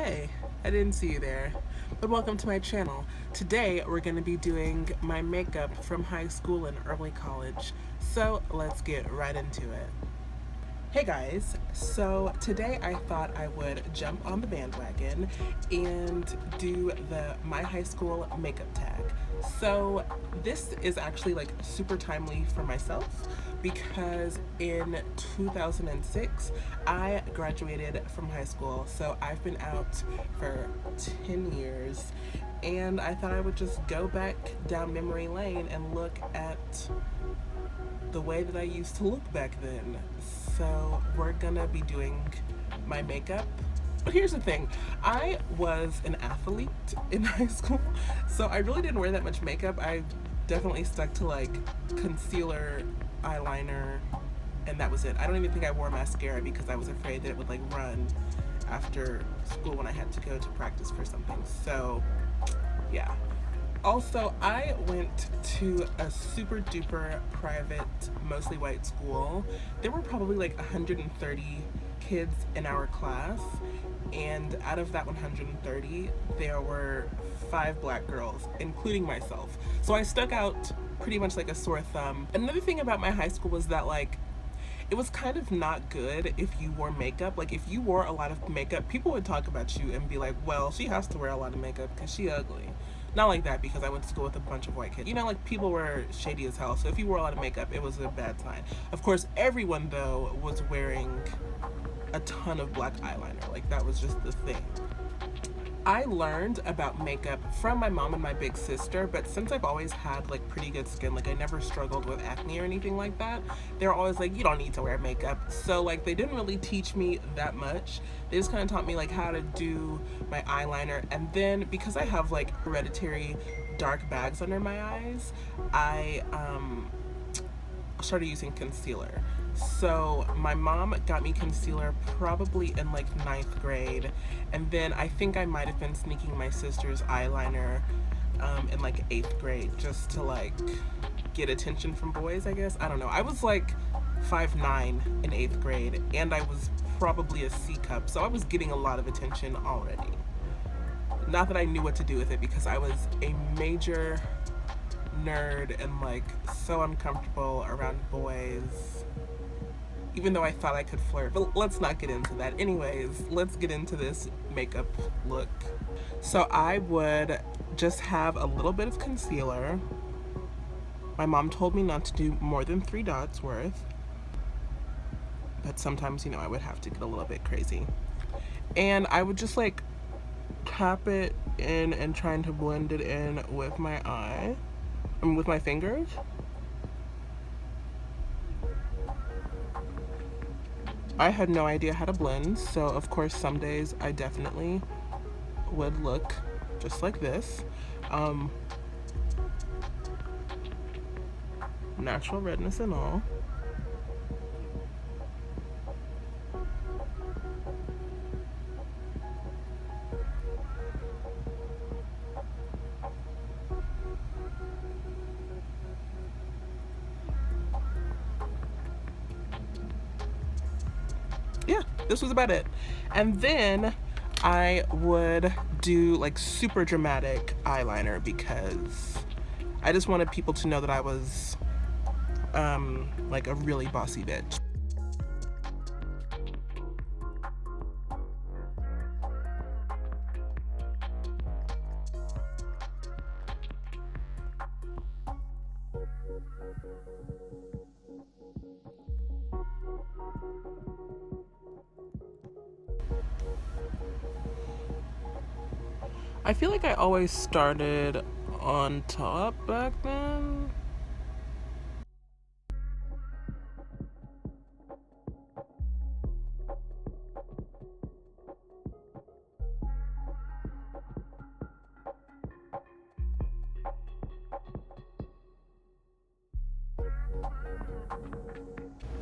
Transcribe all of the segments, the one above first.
Hey, I didn't see you there, but welcome to my channel. Today we're going to be doing my makeup from high school and early college, so let's get right into it. Hey guys, so today I thought I would jump on the bandwagon and do the my high school makeup tag. So this is actually like super timely for myself because in 2006 I graduated from high school. So I've been out for 10 years and I thought I would just go back down memory lane and look at the way that I used to look back then. So we're gonna be doing my makeup. But here's the thing, I was an athlete in high school, so I really didn't wear that much makeup. I definitely stuck to like concealer, eyeliner, and that was it. I don't even think I wore mascara because I was afraid that it would like run after school when I had to go to practice for something. So yeah. Also, I went to a super duper private, mostly white school. There were probably like 130 kids in our class, and out of that 130, there were 5 black girls, including myself. So I stuck out pretty much like a sore thumb. Another thing about my high school was that like it was kind of not good if you wore makeup. Like if you wore a lot of makeup, people would talk about you and be like, well, she has to wear a lot of makeup because she ugly. Not like that because I went to school with a bunch of white kids. You know, like people were shady as hell. So if you wore a lot of makeup, it was a bad sign. Of course, everyone though was wearing a ton of black eyeliner. Like that was just the thing. I learned about makeup from my mom and my big sister, but since I've always had like pretty good skin, like I never struggled with acne or anything like that, they were always like, you don't need to wear makeup. So like they didn't really teach me that much. They just kind of taught me like how to do my eyeliner. And then because I have like hereditary dark bags under my eyes, I started using concealer. So my mom got me concealer probably in like 9th grade, and then I think I might have been sneaking my sister's eyeliner in like 8th grade just to like get attention from boys, I guess. I don't know. I was like 5'9" in 8th grade, and I was probably a C cup, so I was getting a lot of attention already. Not that I knew what to do with it because I was a major nerd and like so uncomfortable around boys, even though I thought I could flirt. But let's not get into that. Anyways, let's get into this makeup look. So I would just have a little bit of concealer. My mom told me not to do more than 3 dots worth, but sometimes, you know, I would have to get a little bit crazy. And I would just like tap it in and trying to blend it in with my eye. With my fingers. I had no idea how to blend, so of course some days I definitely would look just like this. Natural redness and all. Yeah, this was about it. And then I would do like super dramatic eyeliner because I just wanted people to know that I was like a really bossy bitch. I feel like I always started on top back then.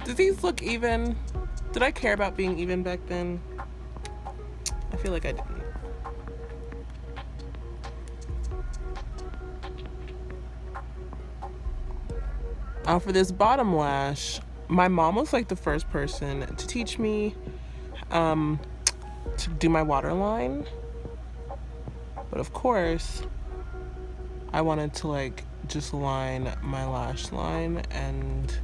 Do these look even? Did I care about being even back then? I feel like I didn't. For this bottom lash, my mom was like the first person to teach me to do my waterline. But of course, I wanted to like just line my lash line and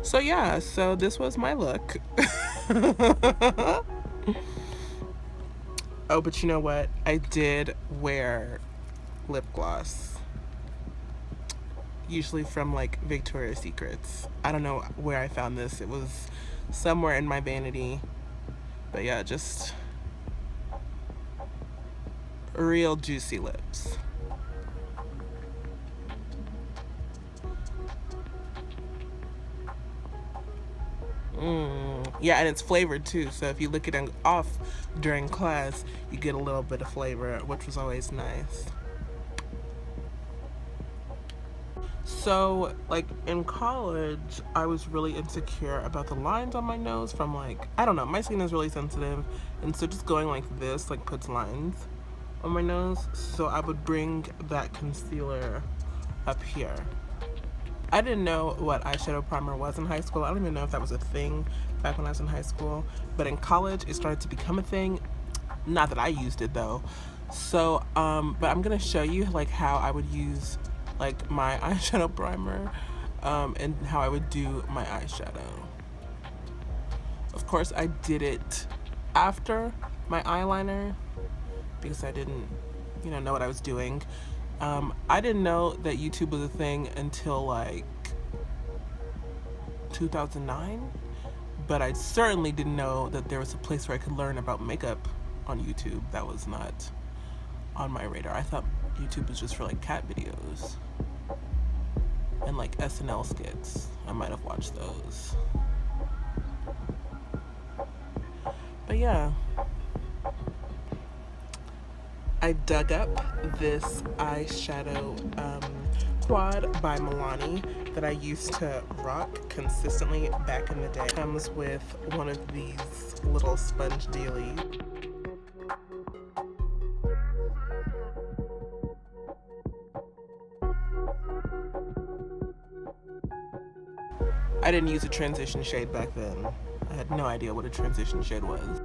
so yeah, so this was my look. Oh, but you know what? I did wear lip gloss. Usually from like Victoria's Secrets. I don't know where I found this. It was somewhere in my vanity. But yeah, just real juicy lips. Yeah, and it's flavored too. So if you lick it off during class, you get a little bit of flavor, which was always nice. So, like in college, I was really insecure about the lines on my nose from like, I don't know, my skin is really sensitive. And so just going like this, like puts lines on my nose. So I would bring that concealer up here. I didn't know what eyeshadow primer was in high school. I don't even know if that was a thing back when I was in high school. But in college, it started to become a thing. Not that I used it though. So, but I'm gonna show you like how I would use like my eyeshadow primer and how I would do my eyeshadow. Of course, I did it after my eyeliner because I didn't, know what I was doing. I didn't know that YouTube was a thing until like 2009, but I certainly didn't know that there was a place where I could learn about makeup on YouTube. That was not on my radar. I thought YouTube was just for like cat videos and like SNL skits. I might have watched those. But yeah, I dug up this eyeshadow quad by Milani that I used to rock consistently back in the day. It comes with one of these little sponge dealies. I didn't use a transition shade back then. I had no idea what a transition shade was.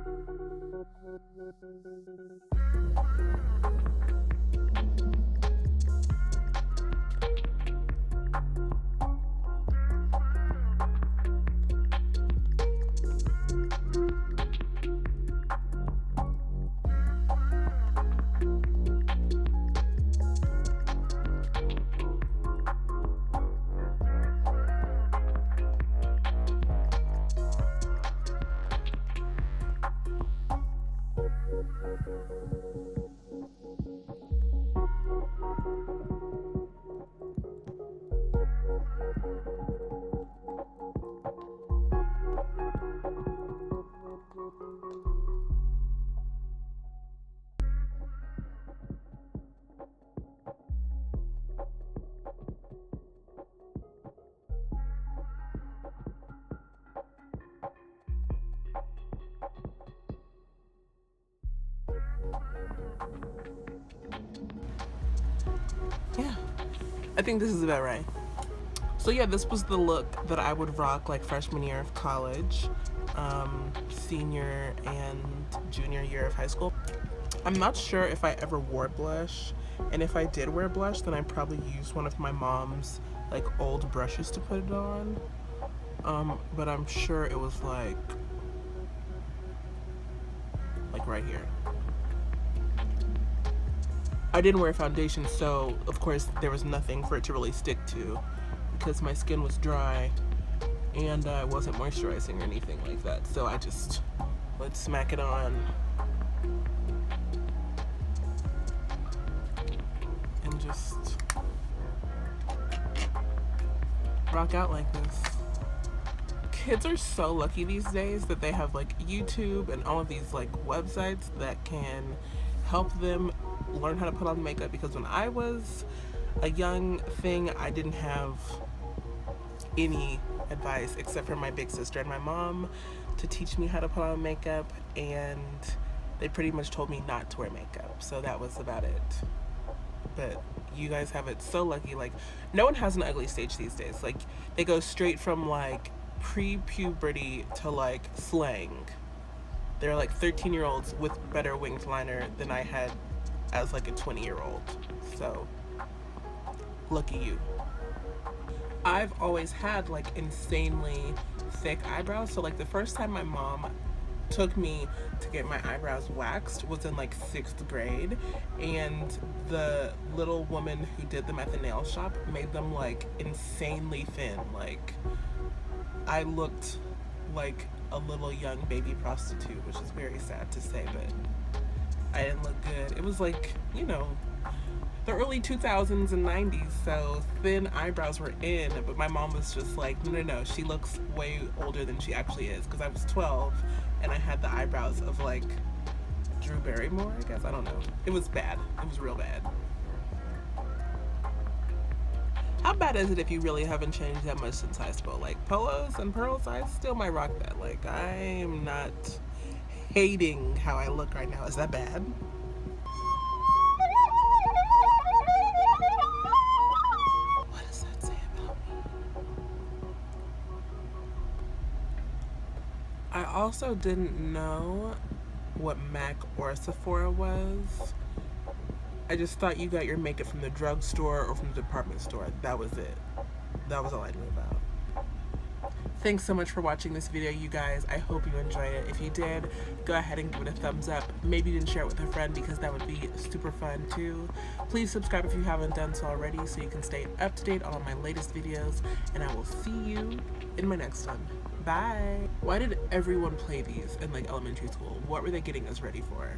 Yeah, I think this is about right. So yeah, this was the look that I would rock like freshman year of college, senior and junior year of high school. I'm not sure if I ever wore blush, and if I did wear blush, then I probably used one of my mom's like old brushes to put it on. But I'm sure it was like right here. I didn't wear foundation, so of course there was nothing for it to really stick to because my skin was dry and I wasn't moisturizing or anything like that. So I just would smack it on and just rock out like this. Kids are so lucky these days that they have like YouTube and all of these like websites that can help them learn how to put on makeup, because when I was a young thing, I didn't have any advice except for my big sister and my mom to teach me how to put on makeup, and they pretty much told me not to wear makeup, so that was about it. But you guys have it so lucky. Like, no one has an ugly stage these days. Like, they go straight from like pre-puberty to like slang. They're like 13-year-olds with better winged liner than I had as like a 20-year-old. So lucky you. I've always had like insanely thick eyebrows. So like the first time my mom took me to get my eyebrows waxed was in like 6th grade, and the little woman who did them at the nail shop made them like insanely thin. Like, I looked like a little young baby prostitute, which is very sad to say, but I didn't look good. It was like, you know, the early 2000s and 90s, so thin eyebrows were in, but my mom was just like, no, no, no, she looks way older than she actually is, because I was 12 and I had the eyebrows of like Drew Barrymore, I guess. I don't know. It was bad. It was real bad. How bad is it if you really haven't changed that much since high school? Like, polos and pearls, I still might rock that. Like, I am not hating how I look right now. Is that bad? What does that say about me? I also didn't know what MAC or Sephora was. I just thought you got your makeup from the drugstore or from the department store. That was it. That was all I knew about. Thanks so much for watching this video, you guys. I hope you enjoyed it. If you did, go ahead and give it a thumbs up. Maybe you can share it with a friend, because that would be super fun too. Please subscribe if you haven't done so already, so you can stay up to date on all my latest videos, and I will see you in my next one. Bye. Why did everyone play these in like elementary school? What were they getting us ready for?